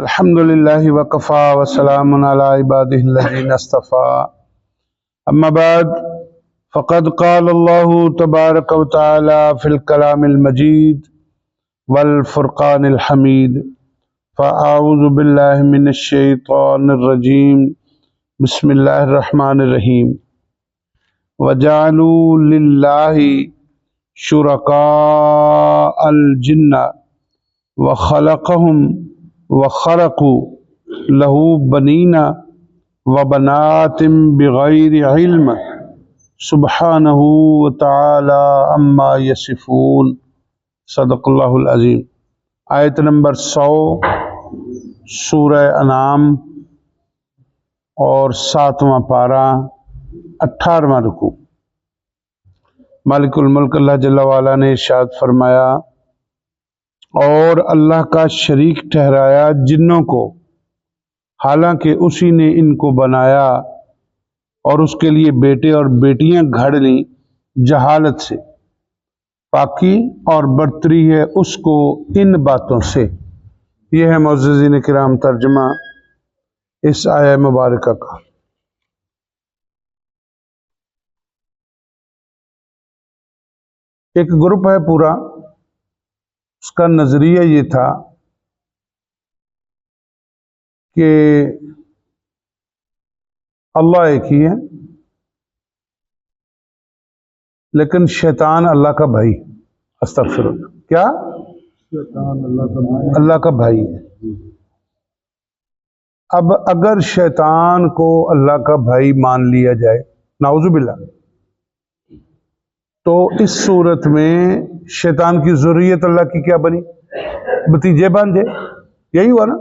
الحمد لله وكفى وسلام على عباده الذين اصطفى أما بعد فقد قال الله تبارك وتعالى في الكلام المجيد والفرقان الحميد فأعوذ بالله من الشيطان الرجيم بسم الله الرحمن الرحيم وجعلوا لله شركاء الجن وخلقهم وخرقوا له بنین وبنات بغیر علم سبحانہ وتعالی عما یصفون صدق اللہ العظیم۔ آیت نمبر 100 سورہ انعام اور 7واں پارہ 18واں رکوع۔ مالک الملک اللہ جل وعلا نے ارشاد فرمایا، اور اللہ کا شریک ٹھہرایا جنوں کو، حالانکہ اسی نے ان کو بنایا اور اس کے لیے بیٹے اور بیٹیاں گھڑ لیں جہالت سے۔ پاکی اور برتری ہے اس کو ان باتوں سے۔ یہ ہے معززین کرام ترجمہ اس آیہ مبارکہ کا۔ ایک گروپ ہے پورا، اس کا نظریہ یہ تھا کہ اللہ ایک ہی ہے، لیکن شیطان اللہ کا بھائی، استغفر اللہ، کیا؟ شیطان اللہ کا بھائی ہے۔ اب اگر شیطان کو اللہ کا بھائی مان لیا جائے، نعوذ باللہ، تو اس صورت میں شیطان کی ذریت اللہ کی کیا بنی؟ بھتیجے بانجے، یہی ہوا نا۔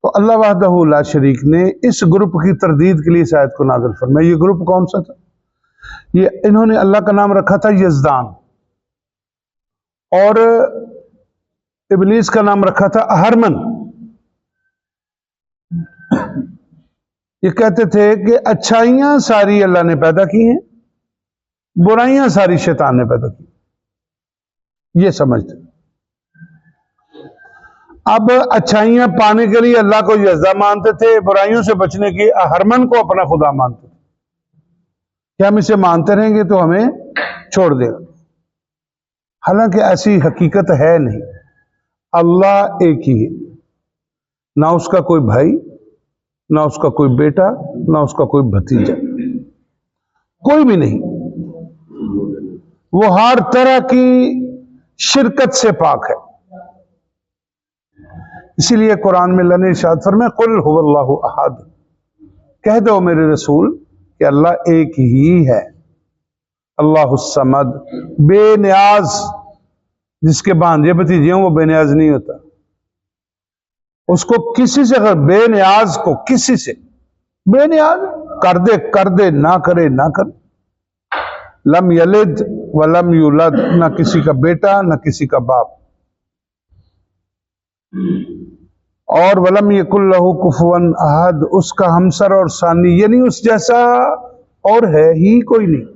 تو اللہ وحدہ لا شریک نے اس گروپ کی تردید کے لیے اس آیت کو نازل فرمایا۔ یہ گروپ کون سا تھا؟ یہ انہوں نے اللہ کا نام رکھا تھا یزدان، اور ابلیس کا نام رکھا تھا اہرمن۔ یہ کہتے تھے کہ اچھائیاں ساری اللہ نے پیدا کی ہیں، برائیاں ساری شیطان نے پیدا کی، یہ سمجھتے۔ اب اچھائیاں پانے کے لیے اللہ کو یزدہ مانتے تھے، برائیوں سے بچنے کی اہرمن کو اپنا خدا مانتے تھے کہ ہم اسے مانتے رہیں گے تو ہمیں چھوڑ دے گا۔ حالانکہ ایسی حقیقت ہے نہیں، اللہ ایک ہی ہے، نہ اس کا کوئی بھائی، نہ اس کا کوئی بیٹا، نہ اس کا کوئی بھتیجا، کوئی بھی نہیں۔ وہ ہر طرح کی شرکت سے پاک ہے۔ اسی لیے قرآن میں اللہ نے ارشاد فرمایا، قل هو اللہ احد، کہہ دو میرے رسول کہ اللہ ایک ہی ہے، اللہ الصمد، بے نیاز۔ جس کے بھانجے بھتیجے ہوں وہ بے نیاز نہیں ہوتا، اس کو کسی سے، اگر بے نیاز کو کسی سے، بے نیاز کر دے نہ کرے نہ کرے۔ لم یلد ولم یولد، نہ کسی کا بیٹا نہ کسی کا باپ، اور ولم یکن لہ کفوا احد، اس کا ہمسر اور ثانی، یعنی اس جیسا اور ہے ہی کوئی نہیں۔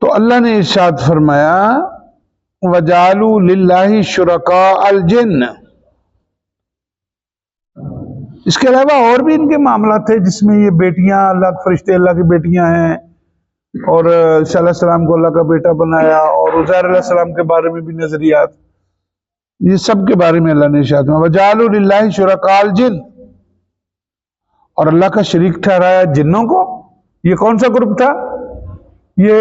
تو اللہ نے ارشاد فرمایا، وَجَعَلُوا لِلَّهِ شُرَكَاءَ الْجِنِّ۔ اس کے علاوہ اور بھی ان کے معاملات تھے جس میں یہ بیٹیاں، اللہ کے فرشتے اللہ کی بیٹیاں ہیں، اور عیسیٰ علیہ السلام کو اللہ کا بیٹا بنایا، اور عزیر علیہ السلام کے بارے میں بھی نظریات، یہ سب کے بارے میں اللہ نے ارشاد فرمایا، وَجَعَلُوا لِلَّهِ شُرَكَاءَ الْجِنِّ، اور اللہ کا شریک ٹھہرایا جنوں کو۔ یہ کون سا گروپ تھا؟ یہ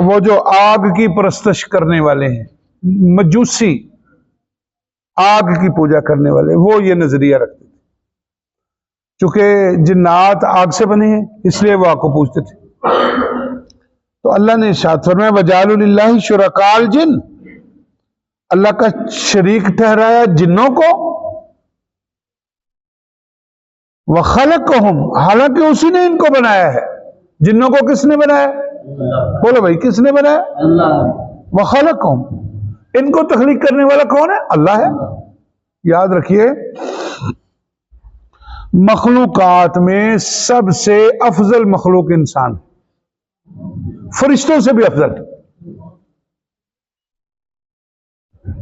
وہ جو آگ کی پرستش کرنے والے ہیں، مجوسی، آگ کی پوجا کرنے والے، وہ یہ نظریہ رکھتے تھے۔ چونکہ جنات آگ سے بنے ہیں اس لیے وہ آگ کو پوجتے تھے۔ تو اللہ نے ارشاد فرمایا، وَجَعَلُوا لِلَّهِ شُرَكَاءَ الْجِنِّ، اللہ کا شریک ٹھہرایا جنوں کو، وَخَلَقَهُمْ، حالانکہ اسی نے ان کو بنایا ہے۔ جنوں کو کس نے بنایا؟ بولو بھائی، کس نے بنایا؟ اللہ۔ وَخَلَقَهُمْ، ان کو تخلیق کرنے والا کون ہے؟ اللہ ہے۔ یاد رکھیے، مخلوقات میں سب سے افضل مخلوق انسان، فرشتوں سے بھی افضل۔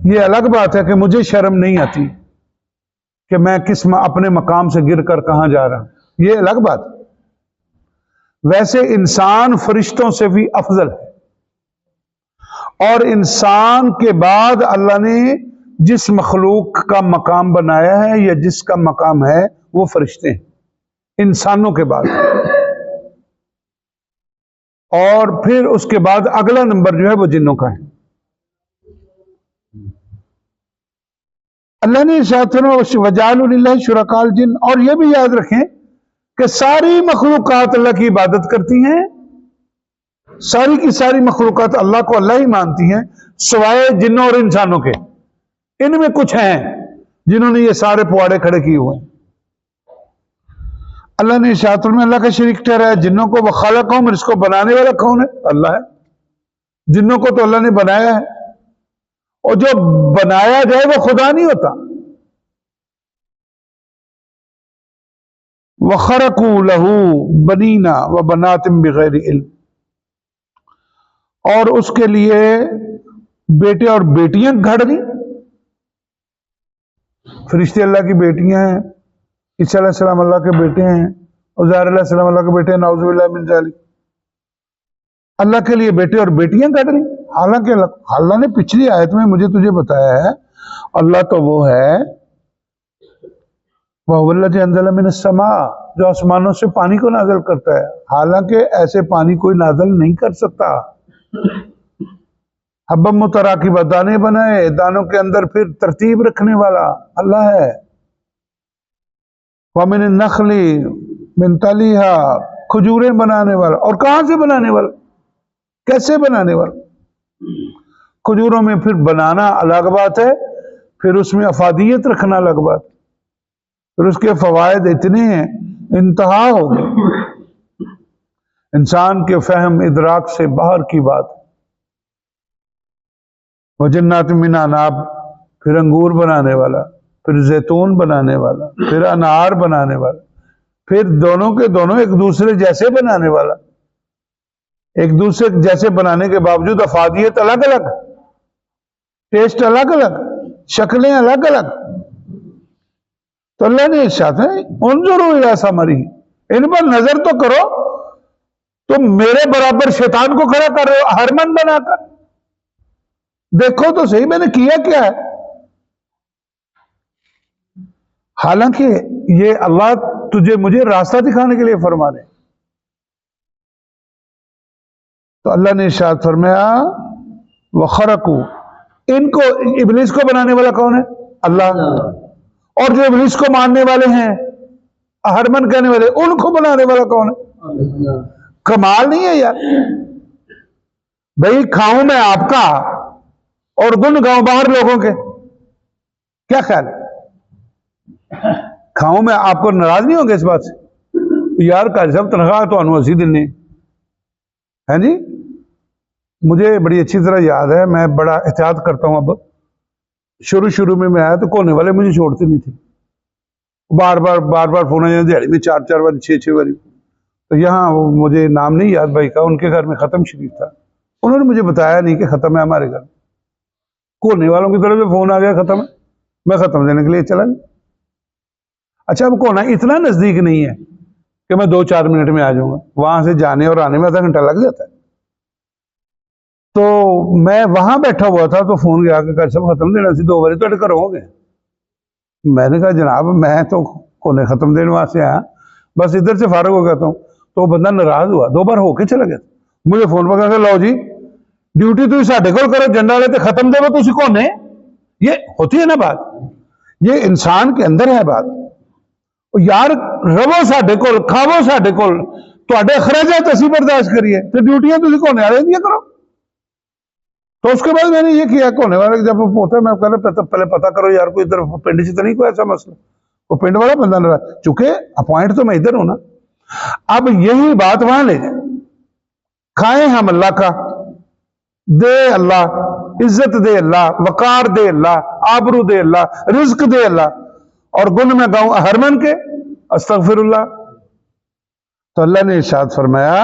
یہ الگ بات ہے کہ مجھے شرم نہیں آتی کہ میں اپنے مقام سے گر کر کہاں جا رہا ہوں، یہ الگ بات ہے۔ ویسے انسان فرشتوں سے بھی افضل ہے، اور انسان کے بعد اللہ نے جس مخلوق کا مقام بنایا ہے یا جس کا مقام ہے وہ فرشتے ہیں انسانوں کے بعد، اور پھر اس کے بعد اگلا نمبر جو ہے وہ جنوں کا ہے۔ اللہ نے ارشاد فرمایا وَجَعَلُوا لِلَّهِ شُرَكَاءَ الْجِنَّ، اور یہ بھی یاد رکھیں کہ ساری مخلوقات اللہ کی عبادت کرتی ہیں، ساری کی ساری مخلوقات اللہ کو اللہ ہی مانتی ہیں سوائے جنوں اور انسانوں کے۔ ان میں کچھ ہیں جنہوں نے یہ سارے پواڑے کھڑے کیے ہوئے ہیں۔ اللہ نے ارشاد فرمایا اللہ کا شریک ٹھہرایا جنوں کو، وَخَلَقَهُمْ، اس کو بنانے والا کون ہے؟ اللہ ہے۔ جنوں کو تو اللہ نے بنایا ہے، اور جو بنایا جائے وہ خدا نہیں ہوتا۔ وَخَرَقُوا لَهُ بَنِينَ وَبَنَاتٍ بِغَيْرِ عِلْمٍ، اور اس کے لیے بیٹے اور بیٹیاں گھڑ دی۔ فرشتے اللہ کی بیٹیاں ہیں، عیسیٰ علیہ السلام اللہ کے بیٹے ہیں، عزیر علیہ السلام اللہ کے بیٹے ہیں، نعوذ باللہ من ذالک۔ اللہ کے لیے بیٹے اور بیٹیاں گھڑ دی، حالانکہ اللہ نے پچھلی آیت میں مجھے تجھے بتایا ہے اللہ تو وہ ہے وَهُوَ الَّذِي أَنزَلَ مِنَ السَّمَاءِ، جو آسمانوں سے پانی کو نازل کرتا ہے، حالانکہ ایسے پانی کوئی نازل نہیں کر سکتا۔ حبا متراکبہ، دانے بنائے، دانوں کے اندر پھر ترتیب رکھنے والا اللہ ہے۔ وَمِنَ النَّخْلِ مِنْ طَلْعِهَا، کھجوریں بنانے والا، اور کہاں سے بنانے والا، کیسے بنانے والا؟ کھجوروں میں پھر بنانا الگ بات ہے، پھر اس میں افادیت رکھنا الگ بات ہے، پھر اس کے فوائد اتنے ہیں انتہا ہو گئے، انسان کے فہم ادراک سے باہر کی بات۔ وَجَنَّاتٍ مِّنْ أَعْنَابٍ، پھر انگور بنانے والا، پھر زیتون بنانے والا، پھر انار بنانے والا، پھر دونوں کے دونوں ایک دوسرے جیسے بنانے والا، ایک دوسرے جیسے بنانے کے باوجود افادیت الگ الگ، ٹیسٹ الگ الگ، شکلیں الگ الگ۔ تو اللہ نے ارشاد ہے انظروا الی ثمرہ، ان پر نظر تو کرو، تم میرے برابر شیطان کو کھڑا کر رہے ہو ہرمن بنا کر، دیکھو تو صحیح میں نے کیا کیا ہے۔ حالانکہ یہ اللہ تجھے مجھے راستہ دکھانے کے لیے فرما رہے۔ تو اللہ نے ارشاد فرمایا وَخَرَقُوا، ان کو، ابلیس کو بنانے والا کون ہے؟ اللہ، اور جو ابلیس کو ماننے والے ہیں ہرمن کہنے والے، ان کو بنانے والا کون ہے؟ کمال نہیں ہے یار؟ بھئی کھاؤں میں آپ کا اور گن گاؤں باہر لوگوں کے، کیا خیال ہے؟ کھاؤں میں آپ کو ناراض نہیں ہوں گے اس بات سے؟ یار قاری صاحب تنخواہ تو انو اسی دن نہیں ہے جی۔ مجھے بڑی اچھی طرح یاد ہے، میں بڑا احتیاط کرتا ہوں اب، شروع میں آیا تو کونے والے مجھے چھوڑتے نہیں تھے، بار بار فون آیا، دیہڑی میں 4 بار 6 بار۔ تو یہاں وہ مجھے نام نہیں یاد بھائی کا، ان کے گھر میں ختم شریف تھا، انہوں نے مجھے بتایا نہیں کہ ختم ہے ہمارے گھر، کونے والوں کی طرف سے فون آ گیا ختم ہے، میں ختم دینے کے لیے چلا گیا۔ اچھا اب کونا اتنا نزدیک نہیں ہے کہ میں 2-4 منٹ میں آ جاؤں گا، وہاں سے جانے اور آنے میں آدھا گھنٹہ لگ جاتا ہے۔ تو میں وہاں بیٹھا ہوا تھا تو فون گیا کہ صاحب ختم دینا سی 2 بجے تو ہو گئے۔ میں نے کہا جناب میں تو کونے ختم دینے وہاں سے آیا، بس ادھر سے فارغ ہو گیا تھا۔ تو وہ بندہ ناراض ہوا، 2 بار ہو کے چلا گیا، مجھے فون پہ کہا لو جی ڈیوٹی تھی ساڈے کول کرو، جنڈا والے تے ختم دے تسی کونے۔ یہ ہوتی ہے نا بات، یہ انسان کے اندر ہے بات۔ یار رو ساڈے کول، کھاو ساڈے کول، تواڈے اخراجات اسی برداشت کریے، تو ڈیوٹیاں تسی کونے والے دیا کرو۔ تو اس کے بعد میں نے یہ کیا، کونے والے جب ہوتا ہے میں کہنا پہلے پتہ کرو یار کوئی ادھر پنڈ سے تو نہیں کوئی ایسا مسئلہ، وہ پنڈ والا بندہ نہ رہا، چونکہ اپوائنٹ تو میں ادھر ہوں نا۔ اب یہی بات وہاں لے جائیں، کھائیں ہم اللہ کا، دے اللہ، عزت دے اللہ، وقار دے اللہ، آبرو دے اللہ، رزق دے اللہ، اور گن میں گاؤں ہرمن کے استغفر اللہ۔ تو اللہ نے ارشاد فرمایا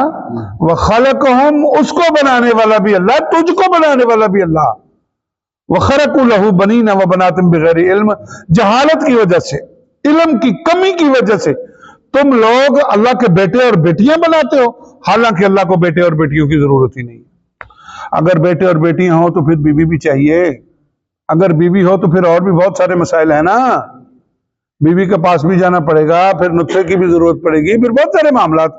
وَخَلَقَهُمْ، اس کو بنانے والا بھی اللہ، تجھ کو بنانے والا بھی اللہ، وَخَرَقُوا لَهُ بَنِينَ وَبَنَاتٍ بِغَيْرِ علم، جہالت کی وجہ سے، علم کی کمی کی وجہ سے تم لوگ اللہ کے بیٹے اور بیٹیاں بناتے ہو، حالانکہ اللہ کو بیٹے اور بیٹیوں کی ضرورت ہی نہیں۔ اگر بیٹے اور بیٹیاں ہوں تو پھر بیوی بھی چاہیے، اگر بیوی ہو تو پھر اور بھی بہت سارے مسائل ہیں نا، بیوی کے پاس بھی جانا پڑے گا، پھر نطفے کی بھی ضرورت پڑے گی، پھر بہت سارے معاملات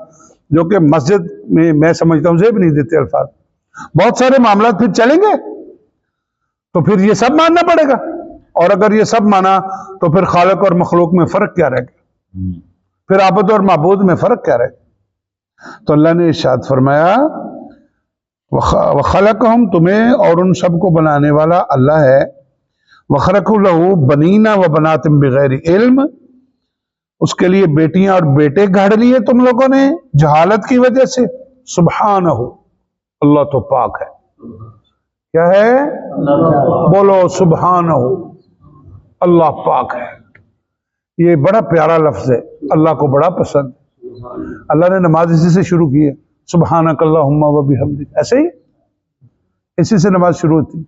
جو کہ مسجد میں سمجھتا ہوں زیب نہیں دیتے الفاظ، بہت سارے معاملات پھر چلیں گے، تو پھر یہ سب ماننا پڑے گا، اور اگر یہ سب مانا تو پھر خالق اور مخلوق میں فرق کیا رہے گا، پھر عابد اور معبود میں فرق کیا رہے گا؟ تو اللہ نے ارشاد فرمایا وَخَلَقَهُمْ، تمہیں اور ان سب کو بنانے والا اللہ ہے، وَخَرَقُوا لَهُ بَنِينَ وَبَنَاتٍ بِغَيْرِ علم، اس کے لیے بیٹیاں اور بیٹے گھڑ لیے تم لوگوں نے جہالت کی وجہ سے، سبحانہ، اللہ تو پاک ہے، کیا ہے؟ بولو سبحانہ، اللہ پاک ہے۔ یہ بڑا پیارا لفظ ہے، اللہ کو بڑا پسند، اللہ نے نماز اسی سے شروع کی ہے، سبحانک اللہم و بحمدک، ایسے ہی اسی سے نماز شروع ہوتی،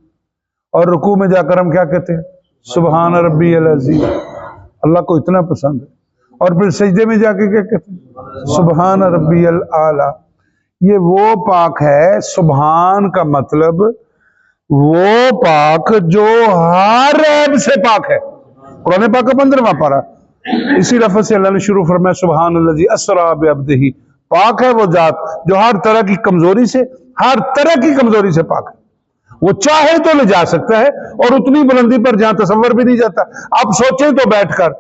اور رکوع میں جا کر ہم کیا کہتے ہیں؟ سبحان ربی العظیم، اللہ کو اتنا پسند ہے، اور پھر سجدے میں جا کے کیا کہتے ہیں؟ سبحان ربی الاعلی۔ یہ وہ پاک ہے، سبحان کا مطلب وہ پاک جو ہر عیب سے پاک ہے، قرآن پاک کا 15واں پارہ، اسی لفظ سے اللہ نے شروع فرمایا سبحان الذی اسریٰ بعبدہ، پاک ہے وہ ذات جو ہر طرح کی کمزوری سے، ہر طرح کی کمزوری سے پاک ہے، وہ چاہے تو لے جا سکتا ہے، اور اتنی بلندی پر جہاں تصور بھی نہیں جاتا۔ آپ سوچیں تو بیٹھ کر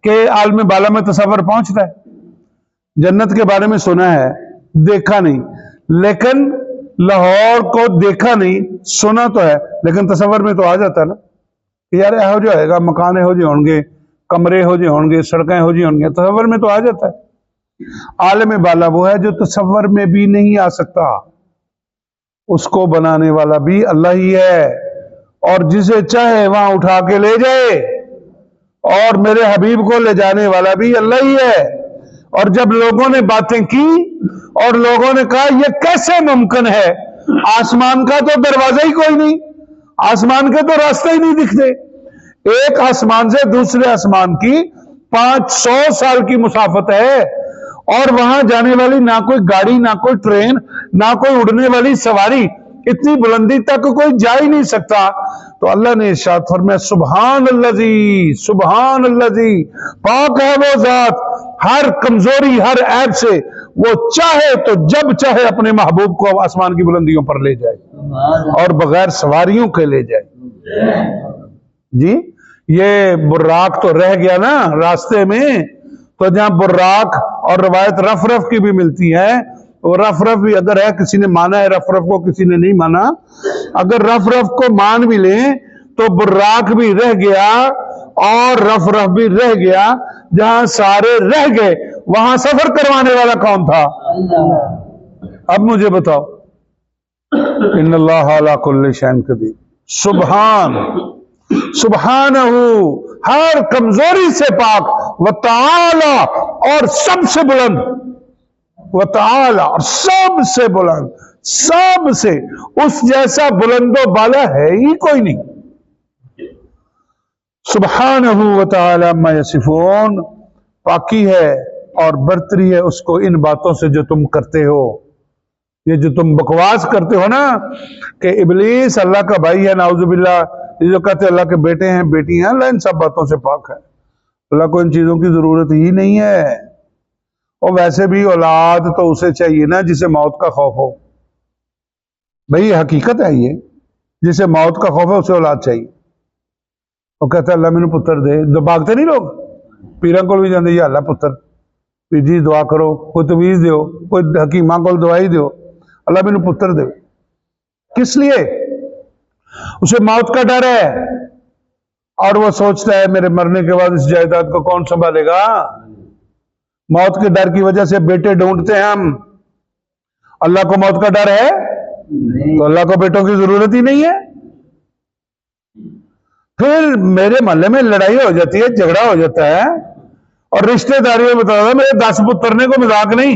کہ عالم بالا میں تصور پہنچتا ہے، جنت کے بارے میں سنا ہے، دیکھا نہیں، لیکن لاہور کو دیکھا نہیں، سنا تو ہے، لیکن تصور میں تو آ جاتا ہے نا کہ یار ایہو جو ہوئے گا، مکان ایہو جو ہوں گے، کمرے ہو جے ہوں گے، سڑکیں ہو جی ہوں گے، تصور میں تو آ جاتا ہے۔ عالم بالا وہ ہے جو تصور میں بھی نہیں آ سکتا، اس کو بنانے والا بھی اللہ ہی ہے، اور جسے چاہے وہاں اٹھا کے لے جائے، اور میرے حبیب کو لے جانے والا بھی اللہ ہی ہے۔ اور جب لوگوں نے باتیں کی اور لوگوں نے کہا یہ کیسے ممکن ہے، آسمان کا تو دروازہ ہی کوئی نہیں، آسمان کے تو راستے ہی نہیں دکھتے، ایک آسمان سے دوسرے آسمان کی 500 سال کی مسافت ہے، اور وہاں جانے والی نہ کوئی گاڑی، نہ کوئی ٹرین، نہ کوئی اڑنے والی سواری، اتنی بلندی تک کوئی جا ہی نہیں سکتا۔ تو اللہ نے ارشاد فرمایا سبحان الذی، سبحان الذی، پاک ہے وہ ذات ہر کمزوری، ہر عیب سے، وہ چاہے تو جب چاہے اپنے محبوب کو آسمان کی بلندیوں پر لے جائے، اور بغیر سواریوں کے لے جائے۔ جی یہ براق تو رہ گیا نا راستے میں، تو جہاں براق، اور روایت رف رف کی بھی ملتی ہے، اور رف رف بھی اگر ہے، کسی نے مانا ہے رف رف کو، کسی نے نہیں مانا، اگر رف رف کو مان بھی لیں تو براق بھی رہ گیا اور رف رف بھی رہ گیا، جہاں سارے رہ گئے وہاں سفر کروانے والا کون تھا؟ اب مجھے بتاؤ، ان اللہ علی کل شیء قدیر، سبحان، سبحانہ، ہر کمزوری سے پاک، وتعالی، اور سب سے بلند، وتعالی، اور سب سے بلند، سب سے، اس جیسا بلند و بالا ہے ہی کوئی نہیں، سبحانہ وتعالی عما یصفون، پاکی ہے اور برتری ہے اس کو ان باتوں سے جو تم کرتے ہو، یہ جو تم بکواس کرتے ہو نا کہ ابلیس اللہ کا بھائی ہے، نعوذ باللہ، یہ جو کہتے ہیں اللہ کے بیٹے ہیں، بیٹی ہیں، اللہ ان سب باتوں سے پاک ہے، اللہ کو ان چیزوں کی ضرورت ہی نہیں ہے۔ اور ویسے بھی اولاد تو اسے چاہیے نا جسے موت کا خوف ہو، بھئی حقیقت ہے، یہ جسے موت کا خوف ہے اسے اولاد چاہیے۔ وہ کہتا ہے اللہ میں نے پتر دے، جو بھاگتے نہیں لوگ، پیروں کو بھی جاندے یا اللہ پتر، پیر جی دعا کرو، کوئی تویز دیو، کوئی حکیمہ کو دعائی دیو، اللہ میں نے پتر دے، کس لیے؟ اسے موت کا ڈر ہے، اور وہ سوچتا ہے میرے مرنے کے بعد اس جائیداد کو کون سنبھالے گا؟ موت کے ڈر کی وجہ سے بیٹے ڈھونڈتے ہیں ہم، اللہ کو موت کا ڈر ہے تو اللہ کو بیٹوں کی ضرورت ہی نہیں ہے۔ پھر میرے محلے میں لڑائی ہو جاتی ہے، جھگڑا ہو جاتا ہے، اور رشتہ داریوں میں بتا رہا میرے 10 پترنے کو مذاق نہیں،